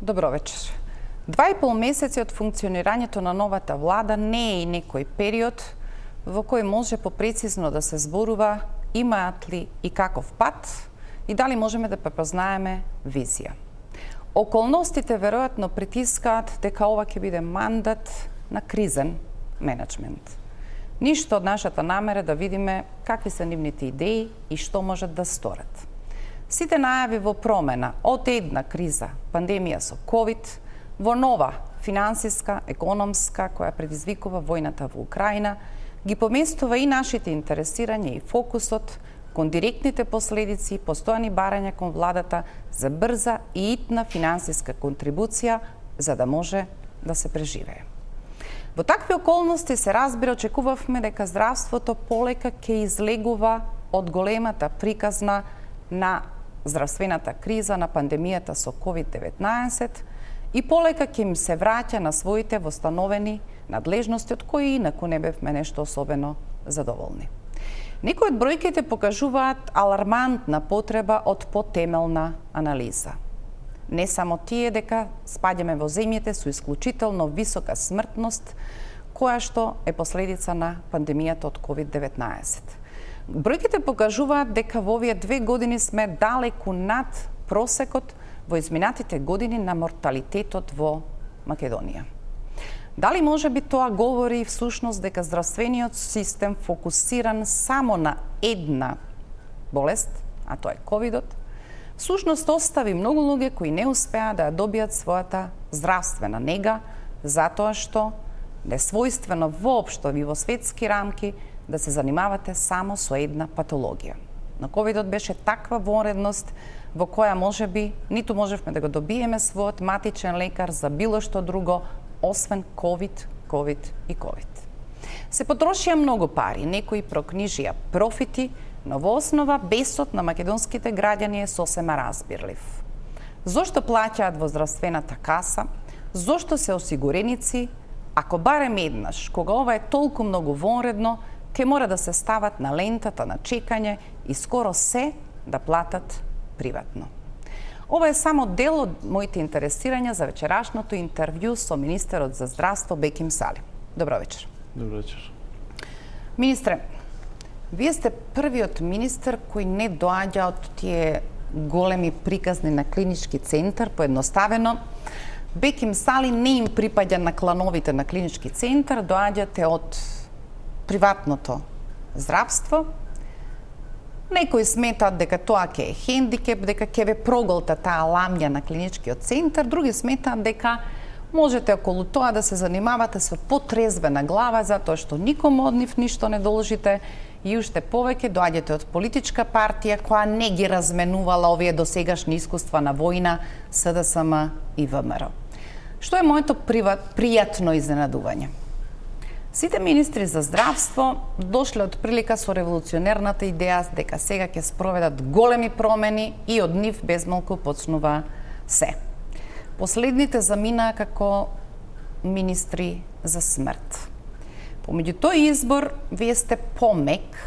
Добро вечер. 2,5 месеци од функционирањето на новата влада не е и некој период во кој може попрецизно да се зборува имаат ли и каков пат и дали можеме да препознаеме визија. Околностите веројатно притискаат дека ова ќе биде мандат на кризен менеджмент. Ништо од нашата намера да видиме какви се нивните идеи и што можат да сторат. Сите најави во промена од една криза, пандемија со COVID, во нова финансиска, економска, која предизвикува војната во Украина, ги поместува и нашите интересирања и фокусот кон директните последици и постојани барања кон владата за брза и итна финансиска контрибуција за да може да се преживее. Во такви околности се разбира, очекувавме дека здравството полека ќе излегува од големата приказна на здравствената криза на пандемијата со COVID-19 и полека ќе им се враќа на своите востановени надлежности од кои инаку не бевме нешто особено задоволни. Некои од бројките покажуваат алармантна потреба од потемелна анализа. Не само тие дека спаѓаме во земјите со исклучително висока смртност, која што е последица на пандемијата од COVID-19. Бројките покажуваат дека во овие 2 години сме далеку над просекот во изминатите години на морталитетот во Македонија. Дали може би тоа говори всушност дека здравствениот систем фокусиран само на една болест, а тоа е ковидот, всушност остави многу луѓе кои не успеа да ја добијат својата здравствена нега, затоа што несвојствено воопшто и во светски рамки да се занимавате само со една патологија. Но ковидот беше таква вонредност во која можеби ниту можевме да го добиеме својот матичен лекар за било што друго, освен ковид, ковид и ковид. Се потрошија многу пари, некои прокнижија профити, но во основа бесот на македонските граѓани е сосема разбирлив. Зошто плаќаат во здравствената каса? Зошто се осигуреници? Ако барем еднаш, кога ова е толку многу вонредно, ќе мора да се стават на лентата на чекање и скоро се да платат приватно. Ова е само дел од моите интересирања за вечерашното интервју со министерот за здравство Беким Сали. Добро вечер. Добро вечер. Министре, вие сте првиот министер кој не доаѓа од тие големи приказни на клинички центар, поедноставено. Беким Сали не им припаѓа на клановите на клинички центар, доаѓате од приватното здравство. Некои сметаат дека тоа ќе е хендикеп, дека ќе ве проголта таа ламја на клиничкиот центар, други сметаат дека можете околу тоа да се занимавате со потрезвена глава, затоа што никому од нив ништо не должите и уште повеќе доаѓате од политичка партија која не ги разменувала овие досегашни искуства на војна, СДСМ и ВМРО. Што е моето пријатно изненадување? Сите министри за здравство дошле од прилика со револуционерната идеја дека сега ќе спроведат големи промени и од нив безмалку почнува се. Последните заминаа како министри за смрт. Помеѓу тој избор, вие сте помек.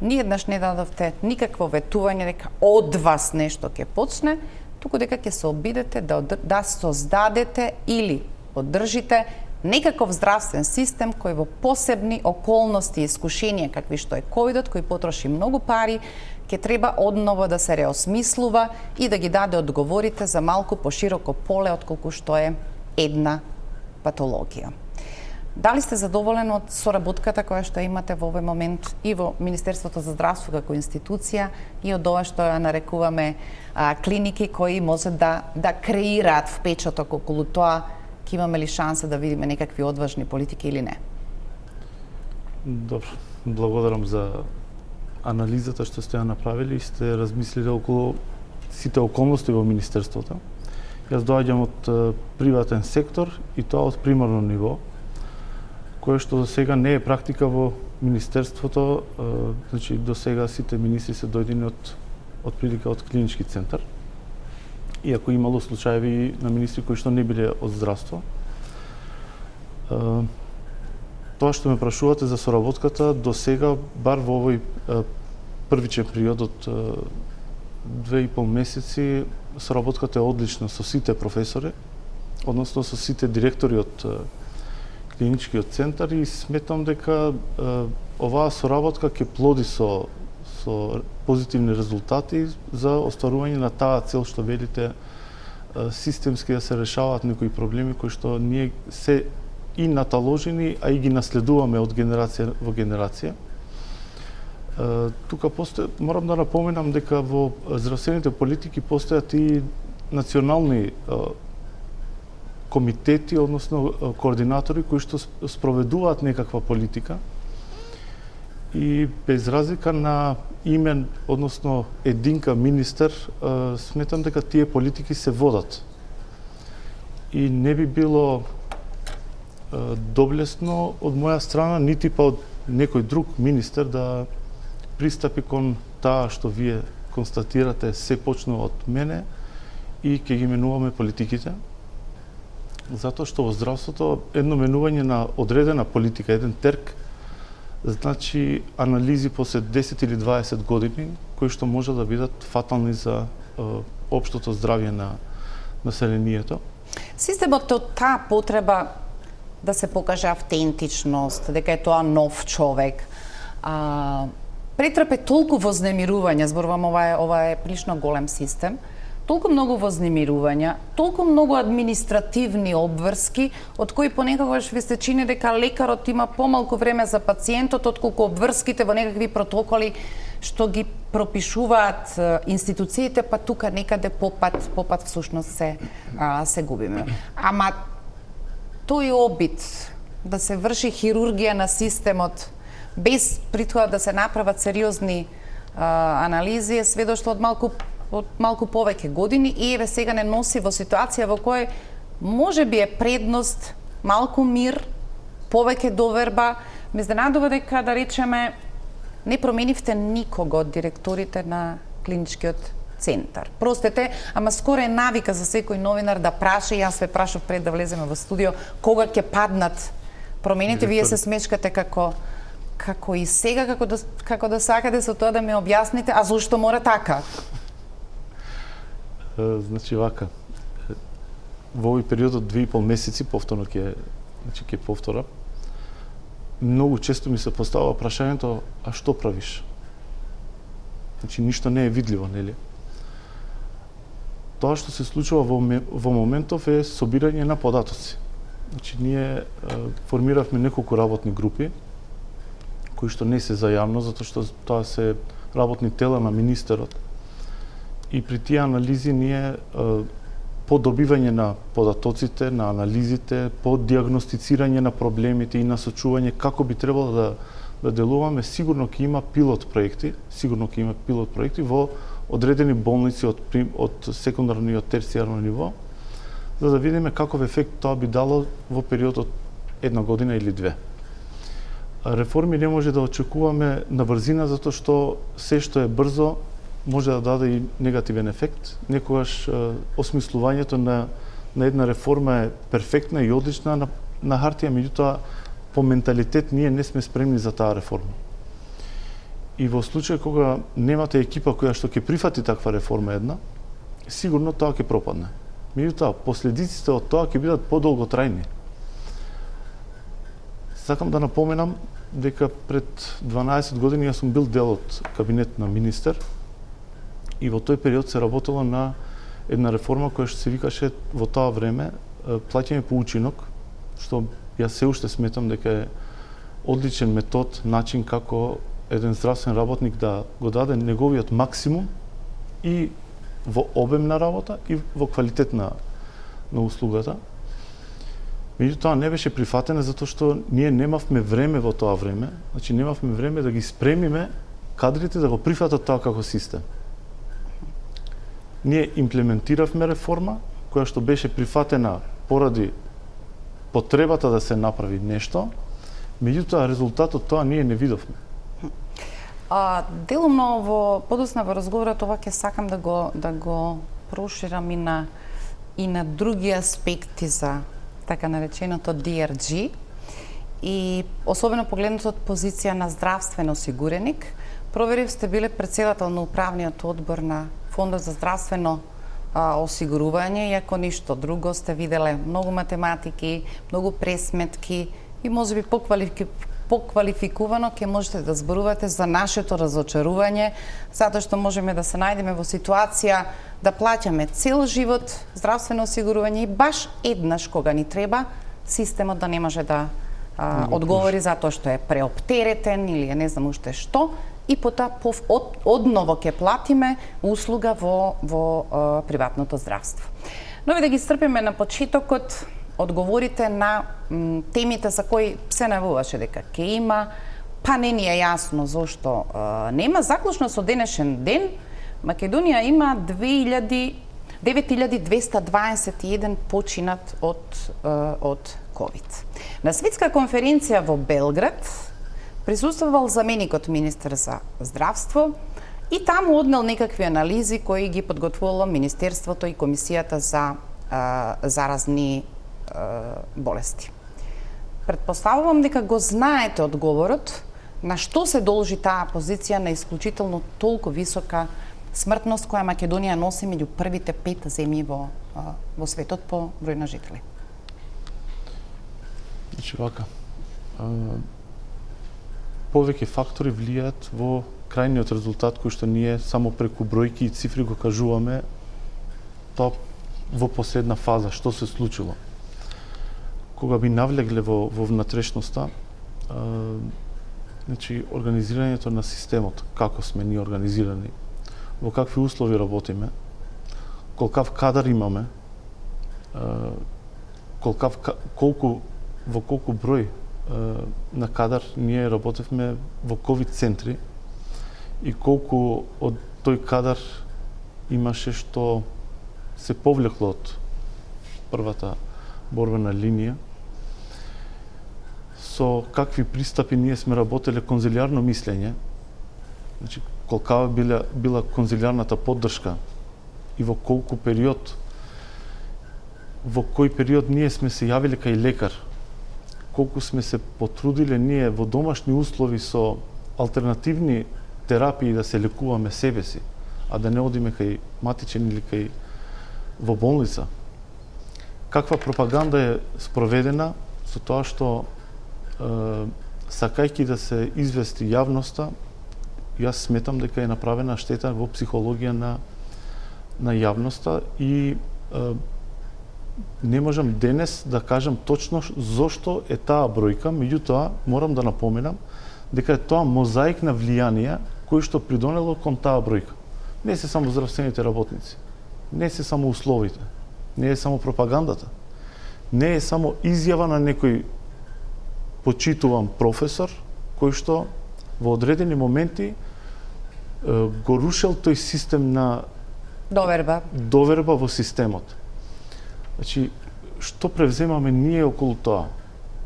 Ниеднаш не дадовте никакво ветување дека од вас нешто ќе почне, туку дека ќе се обидете да создадете или одржите некаков здравствен систем кој во посебни околности и искушенија какви што е ковидот, кој потроши многу пари, ќе треба одново да се реосмислува и да ги даде одговорите за малку пошироко поле отколку што е една патологија. Дали сте задоволен од соработката која што имате во овој момент и во Министерството за здравство како институција и од ова што ја нарекуваме клиники кои може да креираат впечаток околу тоа ќе имаме ли шанса да видиме некакви одважни политики или не? Добро, благодарам за анализата што сте ја направили и сте размислили околу сите околности во Министерството. Јас доаѓам од приватен сектор и тоа од примарно ниво, кое што до сега не е практика во Министерството, значи до сега сите министри се дојдени од прилика од клинички центар. Иако имало случаеви на министри кои што не биле од здравство. Тоа што ме прашувате за соработката, до сега, бар во овој првичен период од 2,5 месеци, соработката е одлична со сите професори, односно со сите директори од клиничкиот центар и сметам дека оваа соработка ќе плоди со позитивни резултати за остварување на таа цел што велите, системски да се решаваат некои проблеми кои што ние се и наталожени, а и ги наследуваме од генерација во генерација. Тука морам да напоменам дека во здравствените политики постојат и национални комитети, односно координатори кои што спроведуваат некаква политика и без разлика на имен, односно единка министер, сметам дека тие политики се водат. И не би било доблесно од моја страна, нити па од некој друг министер да пристапи кон таа што вие констатирате се почнува од мене и ќе ги менуваме политиките. Затоа што во здравството едно менување на одредена политика, еден терк, значи анализи после 10 или 20 години кои што може да бидат фатални за општото здравје на населението. Системот од таа потреба да се покаже автентичност, дека е тоа нов човек, претрпе толку вознемирувања, зборувам, ова е прилично голем систем, толку многу вознемирувања, толку многу административни обврски, од кои понекогаш ви се чини дека лекарот има помалку време за пациентот, отколку обврските во некакви протоколи што ги пропишуваат институциите, па тука некаде попат всушност се губиме. Ама тој обид да се врши хирургија на системот без при тоа да се направат сериозни анализи е сведоштво од малку повеќе години и еве сега не носи во ситуација во која може би е предност малку мир, повеќе доверба. Ме изненадува дека, да речеме, не променивте никого од директорите на клиничкиот центар. Простете, ама скоро е навика за секој новинар да праша, и јас ве прашав пред да влеземе во студио, кога ќе паднат промените. Вие се смечкате како и сега, како да сакате со тоа да ми објасните, а зошто мора така? Значи вака, во овој период од 2,5 месеци, повторно ќе повторам, многу често ми се поставува прашањето, а што правиш? Значи ништо не е видливо, нели? Тоа што се случува во моментов е собирање на податоци. Значи ние формиравме неколку работни групи кои што не се за јавно, затоа што тоа се работни тела на министерот. И при тие анализи ние по добивање на податоците, на анализите, по диагностицирање на проблемите и насочување како би требало да делуваме, сигурно ќе има пилот проекти во одредени болници од секундарно и од терцијарно ниво, за да видиме каков ефект тоа би дало во период од една година или две. Реформи не може да очекуваме на брзина, затоа што се што е брзо може да даде и негативен ефект. Некогаш осмислувањето на една реформа е перфектна и одлична на хартија, меѓутоа по менталитет ние не сме спремни за таа реформа. И во случај кога немате екипа која што ќе прифати таква реформа една, сигурно тоа ќе пропадне. Меѓутоа последиците од тоа ќе бидат подолготрајни. Сакам да напоменам дека пред 12 години јас сум бил дел од кабинет на министер и во тој период се работело на една реформа која што се викаше во тоа време плаќање по учинок, што јас се уште сметам дека е одличен метод, начин како еден здравствен работник да го даде неговиот максимум и во обем на работа и во квалитет на услугата. Меѓутоа не беше прифатена затоа што ние немавме време во тоа време, значи немавме време да ги спремиме кадрите да го прифатат тоа како систем. Ние имплементиравме реформа која што беше прифатена поради потребата да се направи нешто, меѓутоа резултатот тоа ние не видовме. Делумно подосна во разговорот ова ќе сакам да го проширам и на други аспекти за така нареченото DRG и особено погледнато од позиција на здравствен осигуреник. Проверив, сте биле претседател на управниот одбор на Фондот за здравствено осигурување, и ако ништо друго сте виделе многу математики, многу пресметки и можеби поквалификувано ќе можете да зборувате за нашето разочарување, затоа што можеме да се најдеме во ситуација да плаќаме цел живот здравствено осигурување и баш еднаш кога ни треба, системот да не може да одговори затоа што е преоптеретен или не знам уште што, и потоа одново ќе платиме услуга во приватното здравство. Но да ги стрпиме на почетокот, одговорите на темите за кои се најавуваше дека ќе има, па не ни е јасно зошто нема. Заклучно со денешен ден, Македонија има 9221 починат од COVID. На светска конференција во Белград присуствувал заменикот министер за здравство и таму однел некакви анализи кои ги подготвувало Министерството и Комисијата за заразни болести. Предпоставувам дека го знаете одговорот на што се должи таа позиција на исклучително толку висока смртност која Македонија носи меѓу првите 5 земји во светот по број на жители. Значи вака, повеќе фактори влијаат во крајниот резултат кој што ние само преку бројки и цифри го кажуваме тоа во последна фаза што се случило. Кога би навлегле во внатрешноста, значи организирањето на системот, како сме ние организирани, во какви услови работиме, колкав кадар имаме, во колку број на кадар ние работевме во ковид центри и колку од тој кадар имаше што се повлекло од првата борбена линија, со какви пристапи ние сме работеле конзилиарно мислење, значи колкава била конзилиарната поддршка и во колку период, во кој период ние сме се јавиле кај лекар, колку сме се потрудиле ние во домашни услови со алтернативни терапии да се лекуваме себе си, а да не одиме кај матичен или кај во болница. Каква пропаганда е спроведена со тоа што сакајќи да се извести јавноста, јас сметам дека е направена штета во психологија на јавноста и не можам денес да кажам точно зошто е таа бројка, меѓутоа морам да напоменам дека е тоа мозаик на влијанија кој што придонело кон таа бројка. Не се само здравствените работници, не се само условите, не е само пропагандата, не е само изјава на некој почитуван професор кој што во одредени моменти го рушел тој систем на доверба во системот. Значи, што превземаме ние околу тоа?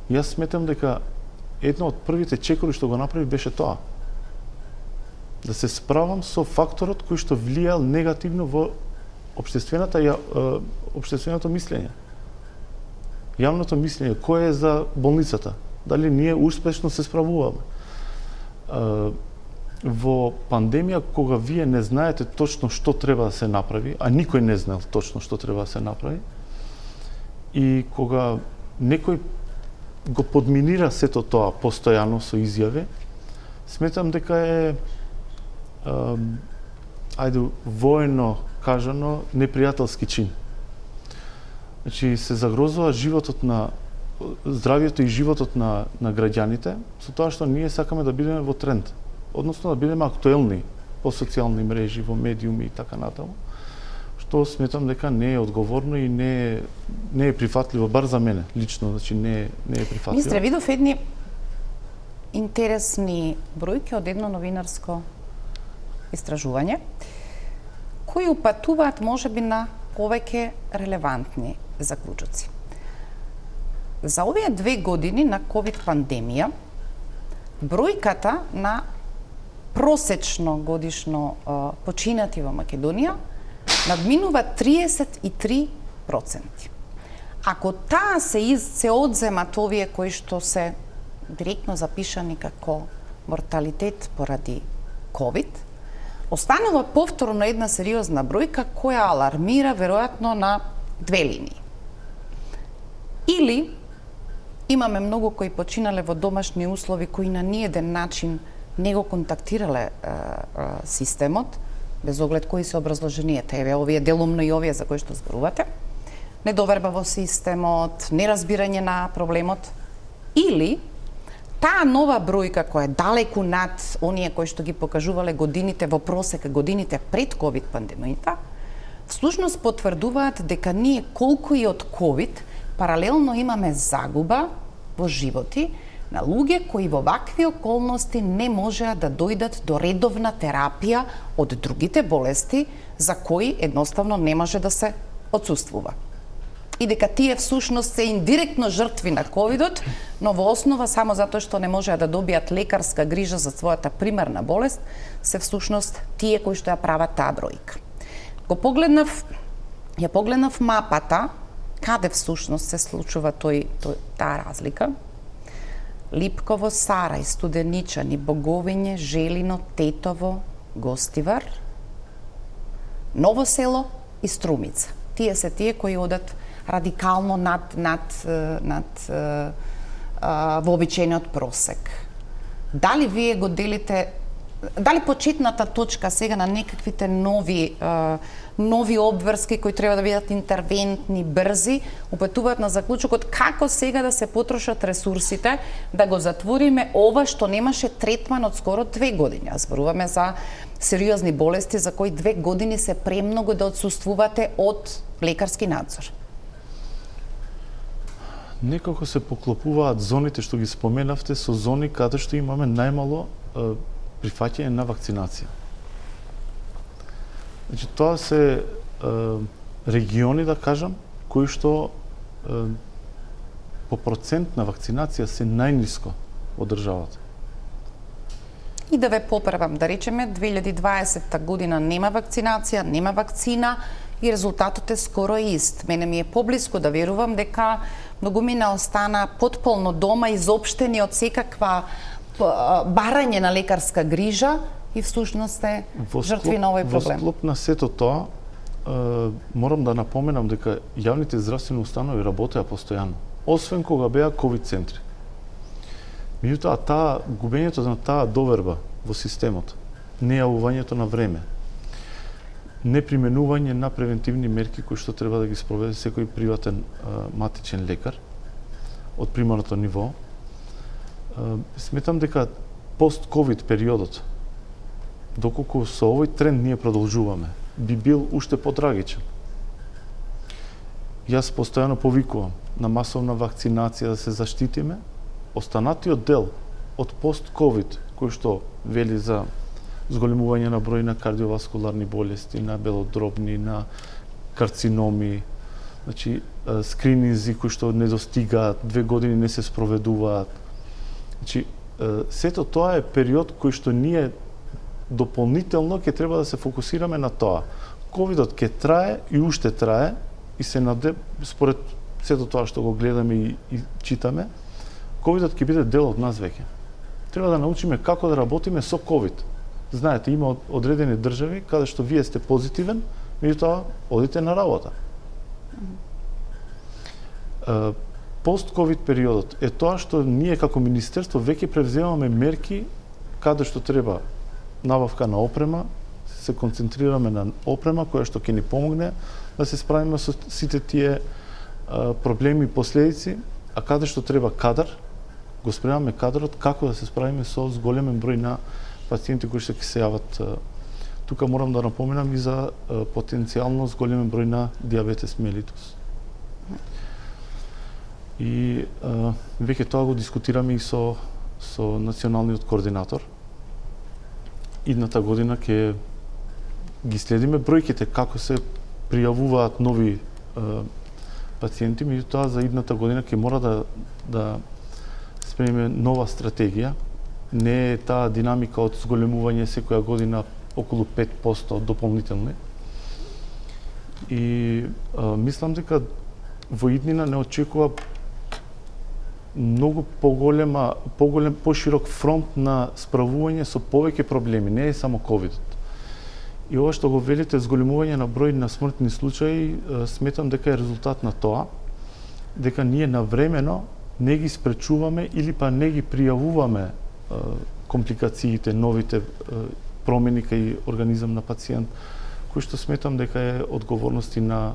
Јас сметам дека една од првите чекори што го направи беше тоа. Да се справам со факторот кој што влијал негативно во општественото мислење. Јавното мислење, кој е за болницата? Дали ние успешно се справуваме? Во пандемија, кога вие не знаете точно што треба да се направи, а никој не знаел точно што треба да се направи, и кога некој го подминира сето тоа постојано со изјави, сметам дека е воено кажано непријателски чин. Значи се загрозува животот на здравјето и животот на граѓаните со тоа што ние сакаме да бидеме во тренд, односно да бидеме актуелни по социјални мрежи, во медиуми и така натаму, што сметам дека не е одговорно и не е прифатливо, бар за мене лично, значи не е прифатливо. Министре, видов едни интересни бројки од едно новинарско истражување кои упатуваат можеби на повеќе релевантни заклучоци. За овие 2 години на ковид пандемија, бројката на просечно годишно починати во Македонија надминува 33%. Ако таа се одземат овие кои што се директно запишани како морталитет поради ковид, Останува повторно една сериозна бројка која алармира веројатно на две линии. Или имаме многу кои починале во домашни услови кои на ниеден начин не го контактирале системот, без оглед кои се образложенијата, еве овие делумно и овие за кои што зборувате, недоверба во системот, неразбирање на проблемот, или таа нова бројка која е далеку над оние кои што ги покажувале годините во просек, годините пред ковид пандемијата, всушност потврдуваат дека ние колку и од ковид паралелно имаме загуба во животи на луѓе кои во вакви околности не можеа да дојдат до редовна терапија од другите болести за кои едноставно не може да се отсуствува. И дека тие всушност се индиректно жртви на ковидот, но во основа само затоа што не можеа да добијат лекарска грижа за својата примарна болест, се всушност тие кои што ја прават таа бројка. Ја погледнав мапата, каде всушност се случува таа разлика. Липково, Сарај, Студеничани, Боговиње, Желино, Тетово, Гостивар, Ново село и Струмица. Тие се тие кои одат радикално над вообичаениот просек. Дали вие го делите, дали почетната точка сега на некаквите нови обврски кои треба да бидат интервентни, брзи, упатуваат на заклучокот како сега да се потрошат ресурсите да го затвориме ова што немаше третман од скоро 2 години. Зборуваме за сериозни болести за кои 2 години се премногу да отсуствувате од лекарски надзор. Некако се поклопуваат зоните што ги споменавте со зони каде што имаме најмало прифаќање на вакцинација. Значи, тоа се региони, да кажам, кои што по процент на вакцинација се најниско од државата. И да ве поправам, да речеме, 2020 година нема вакцинација, нема вакцина и резултатот е скоро ист. Мене ми е поблиско да верувам дека многумина остана потполно дома, изопштени од секаква барање на лекарска грижа и всушност е жртви на овој проблем. Во склоп на сето тоа, морам да напоменам дека јавните здравствени установи работеа постојано, освен кога беа ковид центри. Меѓутоа, губењето на таа доверба во системот, нејавувањето на време, неприменување на превентивни мерки кои што треба да ги спроведе секој приватен матичен лекар од примарното ниво, сметам дека пост-ковид периодот, доколку со овој тренд ние продолжуваме, би бил уште потрагичен. Јас постојано повикувам на масовна вакцинација да се заштитиме. Останатиот дел од пост-ковид, кој што вели за зголемување на број на кардиоваскуларни болести, на белодробни, на карциноми, значи скрининзи кои што не достигаат, 2 години не се спроведуваат. Значи, сето тоа е период кој што ние дополнително ќе треба да се фокусираме на тоа. Ковидот ќе трае и уште трае и се според сето тоа што го гледаме и читаме, ковидот ќе биде дел од нас веќе. Треба да научиме како да работиме со ковид. Знаете, има одредени држави каде што вие сте позитивен, меѓутоа одите на работа. Пост-ковид периодот е тоа што ние како министерство веќе превземаме мерки каде што треба набавка на опрема, се концентрираме на опрема која што ќе ни помогне да се справиме со сите тие проблеми и последици, а каде што треба кадар, го спремаме кадарот како да се справиме со зголемен број на пациенти кои што ќе се јават. Тука морам да напоменам и за потенцијално зголемен број на диабетес мелитус. И веќе тоа го дискутираме и со националниот координатор. Идната година ќе ги следиме бројките како се пријавуваат нови пациенти, меѓутоа за идната година ќе мора да спремиме нова стратегија. Не е таа динамика од зголемување секоја година околу 5% дополнителни. И мислам дека во иднина не очекува многу поширок фронт на справување со повеќе проблеми, не е само ковидот. И ова што го велите зголемување на број на смртни случаи, сметам дека е резултат на тоа дека ние навремено не ги спречуваме или па не ги пријавуваме компликациите, новите промени кај организам на пациент, кој што сметам дека е одговорности на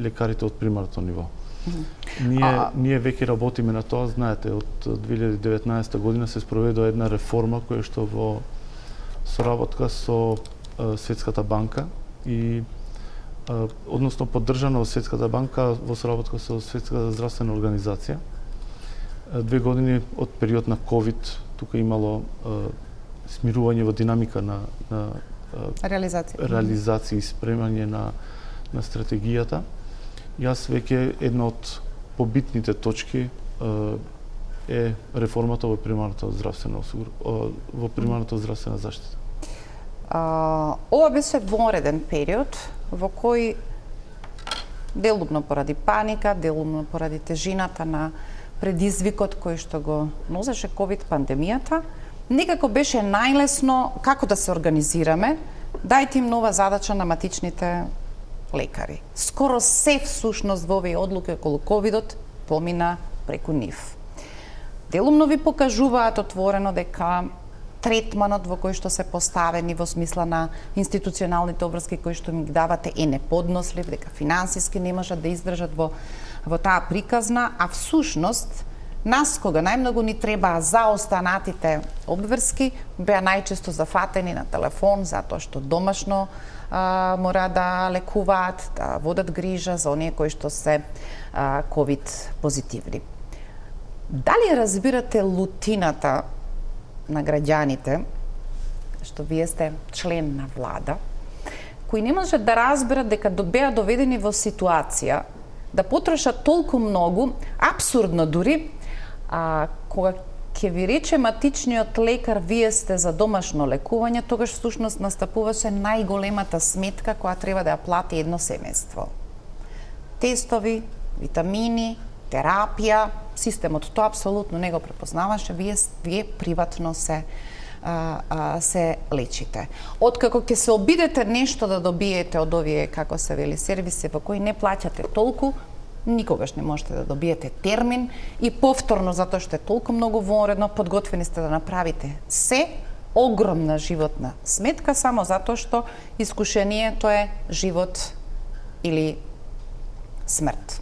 лекарите од примарното ниво. Ние веќе работиме на тоа, знаете, од 2019 година се спроведува една реформа која што во соработка со Светската банка и односно поддржана од Светската банка во соработка со Светската здравствена организација. 2 години од период на ковид тука имало смирување во динамика на реализација и спремање на стратегијата. Јас веќе една од побитните точки е реформата во примарната здравствена заштита. Ова беше вореден период во кој делумно поради паника, делумно поради тежината на предизвикот кој што го носеше ковид пандемијата, некако беше најлесно како да се организираме, дајте им нова задача на матичните лекари. Скоро се всушност во овие одлуки околу ковидот помина преку нив. Делумно ви покажуваат отворено дека третманот во кој што се поставени во смисла на институционалните обврски кои што ми ги давате е неподнослив, дека финансиски не можат да издржат во таа приказна, а всушност нас кога најмногу ни требаа за останатите обврски, беа најчесто зафатени на телефон затоа што домашно мора да лекуваат, да водат грижа за оние кои што се ковид позитивни. Дали разбирате лутината на граѓаните, што вие сте член на влада, кои не можат да разберат дека беа доведени во ситуација да потрошат толку многу, апсурдно дури, кога ќе ви рече матичниот лекар вие сте за домашно лекување, тогаш всушност настапуваше најголемата сметка која треба да ја плати едно семејство. Тестови, витамини, терапија, системот тоа апсолутно не го препознаваше, вие приватно се лечите. Откако ќе се обидете нешто да добиете од овие, како се вели, сервиси во кои не плаќате толку, никогаш не можете да добиете термин и повторно затоа што е толку многу воредно, подготвени сте да направите се, огромна животна сметка само затоа што искушението е живот или смрт.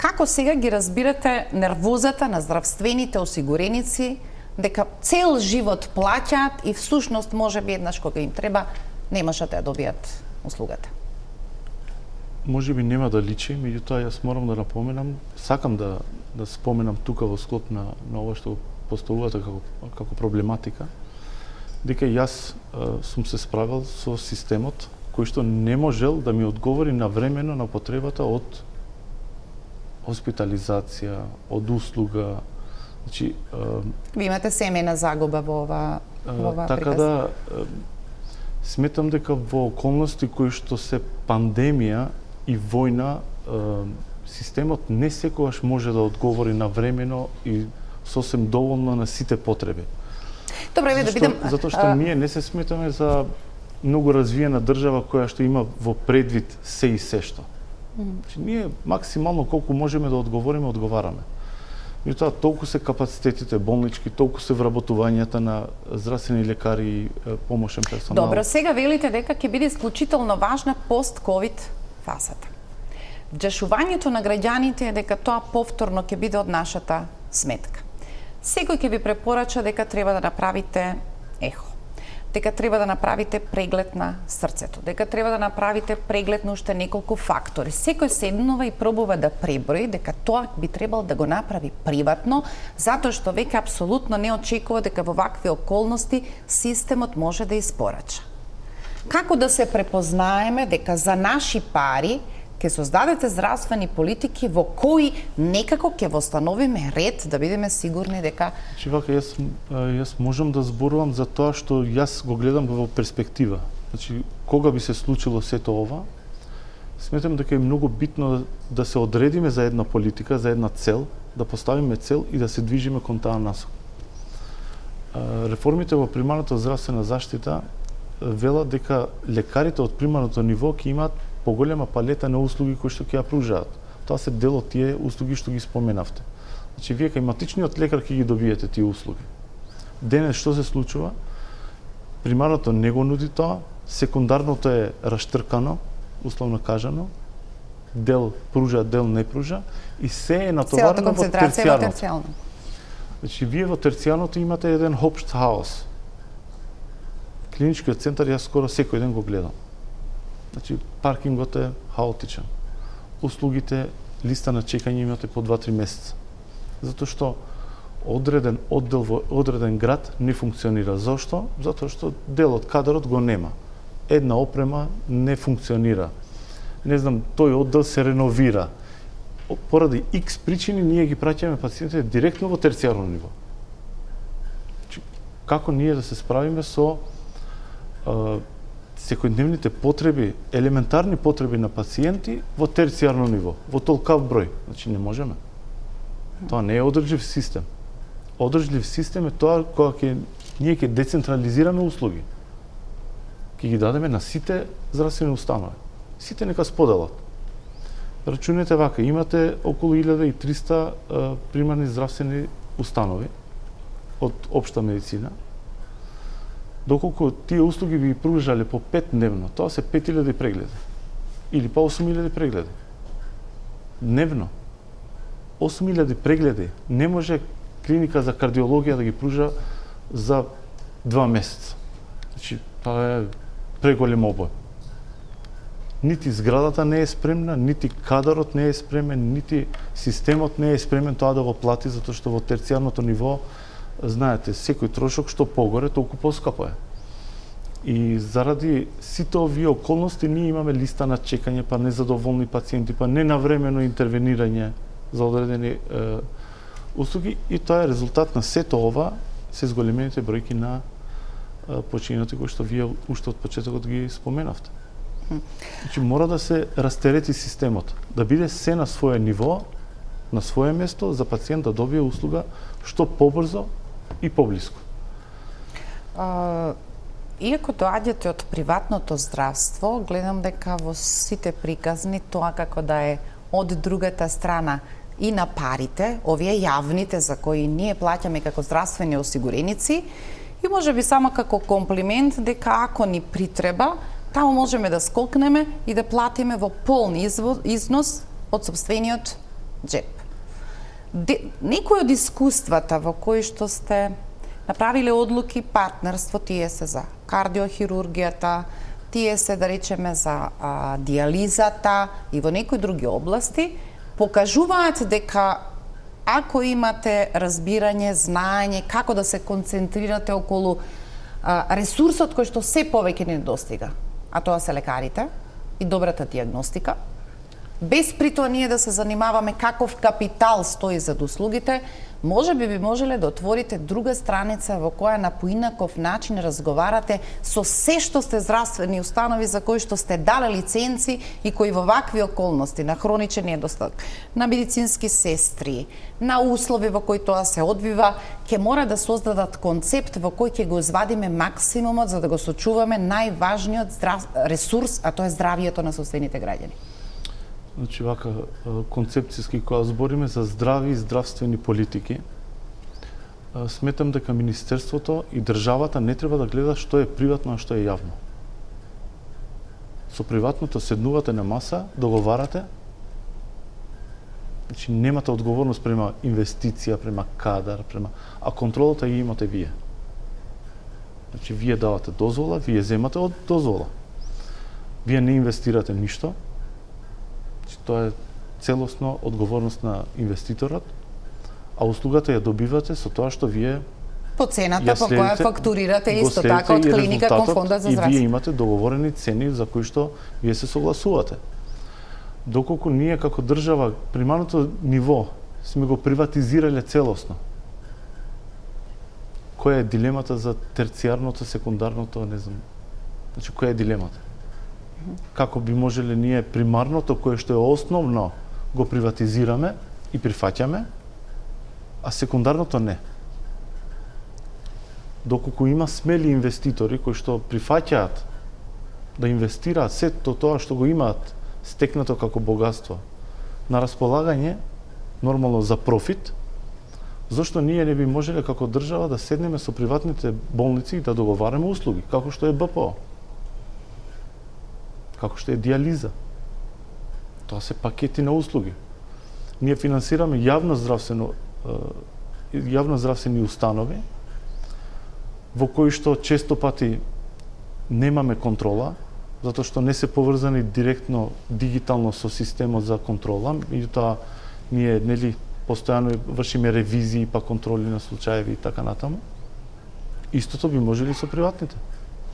Како сега ги разбирате нервозата на здравствените осигуреници дека цел живот плаќаат и всушност можеби еднаш кога им треба не можат да ја добијат услугата? Можеби нема да личи, меѓутоа јас морам да напоменам, сакам да споменам тука во склоп на ова што поставувате како проблематика, дека јас сум се справил со системот кој што не можел да ми одговори навремено на потребата од хоспитализација, од услуга. Значи, ви имате семејна загуба во ова така да сметам дека во околности кои што се пандемија и војна, системот не секогаш може да одговори навремено и сосем доволно на сите потреби. Добре, да бидам... Затоа што ние не се сметаме за многу развиена држава која што има во предвид се и се што. Значи, ние максимално колку можеме да одговараме. Меѓутоа, толку се капацитетите болнички, толку се вработувањата на здравствени лекари и помошен персонал. Добро, сега велите дека ќе биде исклучително важна пост-ковид фазата. Вџашувањето на граѓаните е дека тоа повторно ќе биде од нашата сметка. Секој ќе ви препорача дека треба да направите ехо, дека треба да направите преглед на срцето, дека треба да направите преглед на уште неколку фактори. Секој седнува и пробува да преброи дека тоа би требал да го направи приватно, затоа што веќе апсолутно не очекува дека во вакви околности системот може да испорача. Како да се препознаеме дека за наши пари ќе создадете здравствени политики во кои некако ќе восстановиме ред, да бидеме сигурни дека... Вака, јас можам да зборувам за тоа што јас го гледам во перспектива. Значи, кога би се случило сето ова, сметам дека е многу битно да се одредиме за една политика, за една цел, да поставиме цел и да се движиме кон таа насока. Реформите во примарната здравствена заштита велат дека лекарите од примарното ниво ќе имаат поголема палета на услуги кои што ќе ја пружаат. Тоа се дел од тие услуги што ги споменавте. Значи, вие кај матичниот лекар ќе ги добиете тие услуги. Денес што се случува? Примарното не го нуди тоа, секундарното е раштркано, условно кажано, дел пружа, дел не пружа, и се е натоварено во терцијарното. Значи, вие во терцијарното имате еден општ хаос. Клиничкиот центар јас скоро секој ден го гледам. Значи, паркингот е хаотичен. Услугите, листа на чекање имате по 2-3 месеца. Затоа што одреден оддел во одреден град не функционира. Зошто? Затоа што дел од кадарот го нема. Една опрема не функционира. Не знам, тој оддел се реновира. Поради X причини ние ги праќаме пациентите директно во терцијарно ниво. Како ние да се справиме со секојдневните потреби, елементарни потреби на пациенти во терцијарно ниво, во толкав број? Значи не можеме. Тоа не е одржлив систем. Одржлив систем е тоа кога ние ќе децентрализираме услуги. Ќе ги дадеме на сите здравствени установи. Сите нека споделат. Рачунете вака, имате околу 1300 примарни здравствени установи од општа медицина. Доколку тие услуги би ги пружале по 5 дневно, тоа се 5000 прегледи. Или по 8000 прегледи. Дневно. 8000 прегледи не може клиника за кардиологија да ги пружа за 2 месеца. Значи, тоа е преголем обој. Нити зградата не е спремна, нити кадарот не е спремен, нити системот не е спремен тоа да го плати, затоа што во терцијарното ниво, знаете, секој трошок што погоре, толку поскапо е. И заради сите овие околности ние имаме листа на чекање, па незадоволни пациенти, па ненавремено интервенирање за одредени услуги, и тоа е резултат на сето ова, се зголемените бројки на починати кои што вие уште од почетокот ги споменавте. Значи, мора да се растерети системот, да биде се на свое ниво, на свое место, за пациент да добие услуга што побрзо и поблиску. Иако доаѓате од приватното здравство, гледам дека во сите приказни тоа како да е од другата страна и на парите, овие јавните за кои ние плаќаме како здравствени осигуреници, и можеби само како комплимент дека ако ни притреба, таму можеме да скокнеме и да платиме во полн износ од сопствениот джеп. Некои од искуствата во кои што сте направиле одлуки, партнерство, тие се за кардиохирургијата, тие се, да речеме, за диализата и во некои други области, покажуваат дека ако имате разбирање, знаење како да се концентрирате околу ресурсот кој што се повеќе не достига, а тоа се лекарите и добрата диагностика, без при тоа ние да се занимаваме каков капитал стои зад услугите, може би можеле да отворите друга страница во која на поинаков начин разговарате со се што сте здравствени установи за кои што сте дале лиценци и кои во вакви околности на хроничен недостаток, на медицински сестри, на услови во кои тоа се одвива, ќе мора да создадат концепт во кој ќе го извадиме максимумот за да го сочуваме најважниот ресурс, а тоа е здравието на сопствените граѓани. Значи, вака, концепцијски, кога збориме за здрави и здравствени политики, сметам дека Министерството и државата не треба да гледа што е приватно, а што е јавно. Со приватното седнувате на маса, договарате, значи немате одговорност према инвестиција, према кадар, а контролата ја имате вие. Значи, вие давате дозвола, вие земате од дозвола. Вие не инвестирате ништо, тоа е целосно одговорност на инвеститорот, а услугата ја добивате со тоа што вие по цената по која фактурирате исто така од клиника кон фондот за здравство. И вие имате договорени цени за кои што вие се согласувате. Доколку ние како држава примарното ниво сме го приватизирале целосно, која е дилемата за терцијарното, секундарното, не знам. Значи, која е дилемата? Како би можеле ние примарното, кое што е основно, го приватизираме и прифаќаме, а секундарното не. доколку има смели инвеститори кои што прифаќаат да инвестираат сето тоа што го имаат стекнато како богатство на располагање, нормално за профит, зашто ние не би можеле како држава да седнеме со приватните болници и да договараме услуги, како што е БПО, како што е диализа. Тоа се пакети на услуги. Ние финансираме јавно здравствени установи во кои што често пати немаме контрола, затоа што не се поврзани директно дигитално со системот за контрола, меѓутоа ние постојано вршиме ревизии па контроли на случаеви и така натаму. Истото би можели со приватните.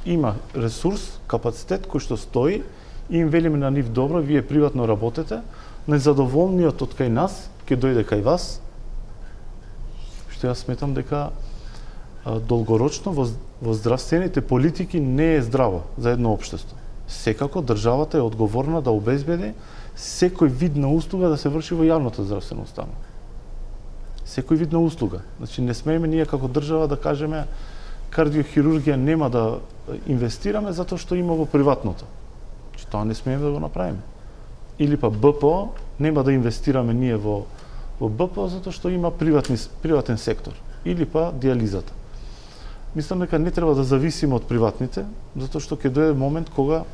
Има ресурс, капацитет кој што стои и им велиме на нив добро, вие приватно работете, незадоволниот од кај нас ќе дојде кај вас, што јас сметам дека долгорочно во здравствените политики не е здраво за едно општество. Секако државата е одговорна да обезбеди секој вид на услуга да се врши во јавната здравствена установа. Секој вид на услуга. Значи не смееме ние како држава да кажеме кардиохирургија нема да инвестираме затоа што има во приватното. Значи тоа не смееме да го направиме. Или па БПО нема да инвестираме ние во БПО затоа што има приватен сектор. Или па диализата. Мислам дека не треба да зависиме од приватните, затоа што ќе дојде момент кога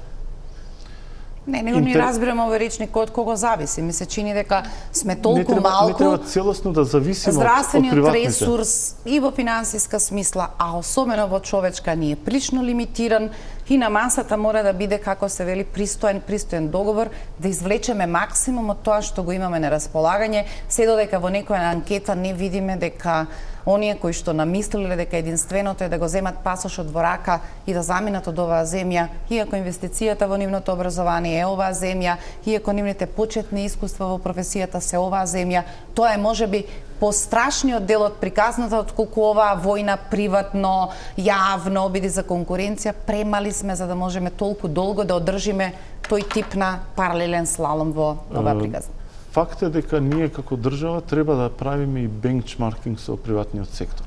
Не ни разбираме овој речник од кого зависи. Ми се чини дека сме толку малку. Не треба целосно да зависиме од здравствениот приватните. ресурс и во финансиска смисла, а особено во човечка ни е прилично лимитиран и на масата мора да биде, како се вели, пристоен договор, да извлечеме максимум од тоа што го имаме на располагање, се додека во некоја анкета не видиме дека оние кои што намислиле дека единственото е да го земат пасошот во рака и да заминат од оваа земја, иако инвестицијата во нивното образование е оваа земја, иако нивните почетни искуства во професијата се оваа земја, тоа е можеби пострашниот дел од приказната отколку оваа војна приватно, јавно, обиди за конкуренција, премали сме за да можеме толку долго да одржиме тој тип на паралелен слалом во оваа приказна. Факт е дека ние како држава треба да правиме и бенчмаркинг со приватниот сектор.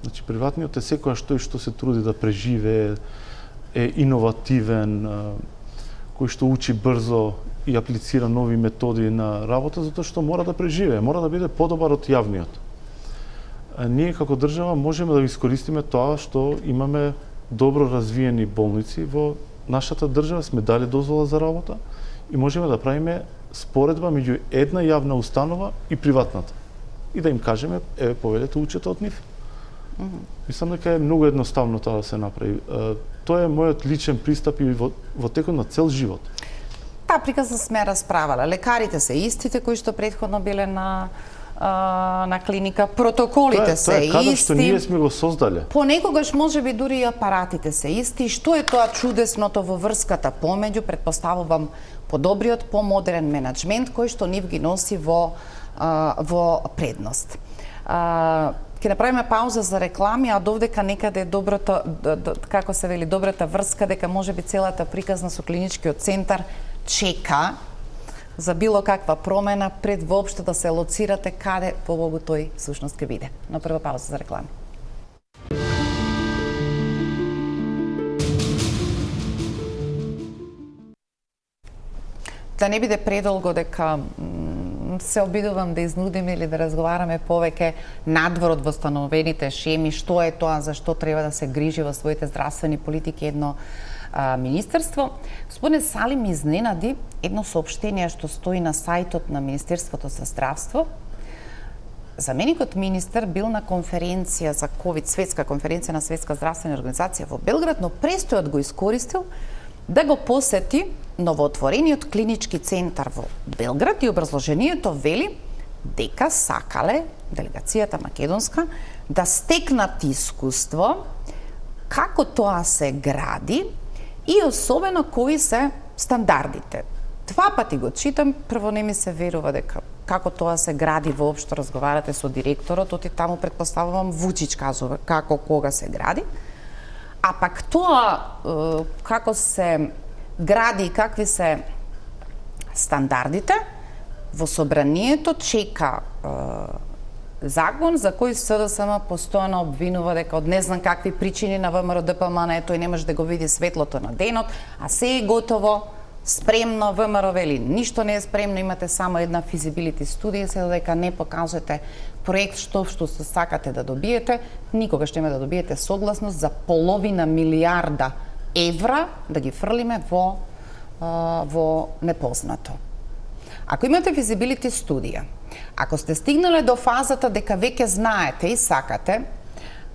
Значи приватниот е секојаш тој што се труди да преживее, е иновативен, кој што учи брзо и аплицира нови методи на работа затоа што мора да преживее, мора да биде подобар од јавниот. Ние како држава можеме да искористиме тоа што имаме добро развиени болници во нашата држава, сме дали дозвола за работа и можеме да правиме споредба меѓу една јавна установа и приватната. И да им кажеме, еве повелете учете од нив. Мислам дека е многу едноставно тоа да се направи. Тоа е мојот личен пристап и во текот на цел живот. Таа приказна сме расправале. Лекарите се истите кои што претходно биле на клиника, протоколите се исти. Тоа е кадар што ние сме го создале. Понекогаш можеби дури и апаратите се исти. Што е тоа чудесното во врската помеѓу, претпоставувам, подобриот, помодерен менеджмент кој што нив ги носи во предност. Ќе направиме пауза за реклами, а довдека некаде доброто, како се вели, добрата врска, дека можеби целата приказна со клиничкиот центар чека за било каква промена пред воопшто да се лоцирате каде побогу тој сушност ќе биде. На прва пауза за реклами. Да не биде предолго дека се обидувам да изнудим или да разговараме повеќе надвор од восстановените шеми, што е тоа, за што треба да се грижи во своите здравствени политики едно министерство. Господине Салим изненади едно соопштение што стои на сајтот на Министерството за здравство. Заменикот министер бил на конференција за ковид, светска конференција на Светска здравствена организација во Белград, но престојот го искористил да го посети новоотворениот клинички центар во Белград и образложението вели дека сакале делегацијата македонска да стекнат искуство како тоа се гради и особено кои се стандардите. Два пати го читам, прво не ми се верува дека како тоа се гради воопшто, разговарате со директорот, оти таму претпоставувам Вучич кажува како кога се гради. А пак тоа како се гради и какви се стандардите, во собранието чека закон за кој СДСМ постојано обвинува дека од не знам какви причини на ВМРО ДПМН тој не може да го види светлото на денот, а се е готово, спремно, ВМРО вели ништо не е спремно, имате само една физибилити студија, се додека не покажете проект што се сакате да добиете, никога ќе има да добиете согласност за половина милиарда евра да ги фрлиме во непознато. Ако имате физибилити студија, ако сте стигнале до фазата дека веќе знаете и сакате,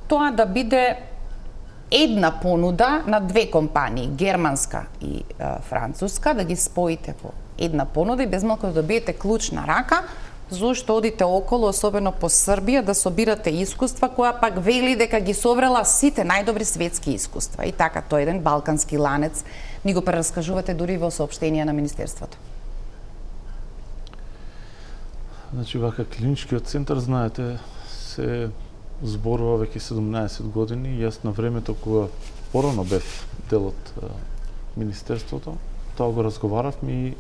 тоа да биде една понуда на две компании, германска и француска, да ги споите во една понуда и без малку да добиете клуч на рака, зошто одите околу, особено по Србија, да собирате искуства, која пак вели дека ги собрала сите најдобри светски искуства. И така, тој еден балкански ланец, ни го прераскажувате дури во соопштенија на Министерството. Значи, вака клиничкиот центар, знаете, се зборува веќе 17 години. Јас на времето кога порано бев дел од Министерството, тоа го разговаравме и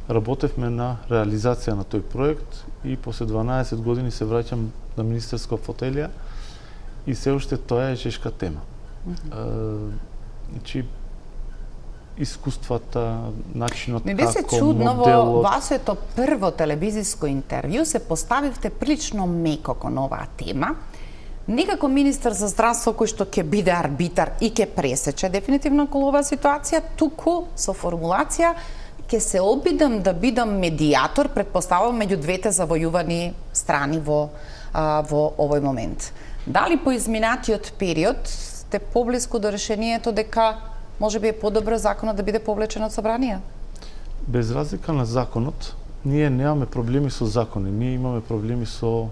работевме на реализација на тој проект и после 12 години се враќам на министерска фотелија и се уште тоа е чешка тема. Значи, искуствата, начинот ми беше како чудно моделот... во вашето прво телевизиско интервју се поставивте прилично меко кон оваа тема. Некако министар за здравство кој што ќе биде арбитар и ќе пресече дефинитивно околу оваа ситуација, туку со формулација ќе се обидам да бидам медијатор, предпоставувам меѓу двете завојувани страни во овој момент. Дали по изминатиот период сте поблиску до решението дека може би е подобро законот да биде повлечен од собрание? Без разлика на законот, ние немаме проблеми со закони, ние имаме проблеми со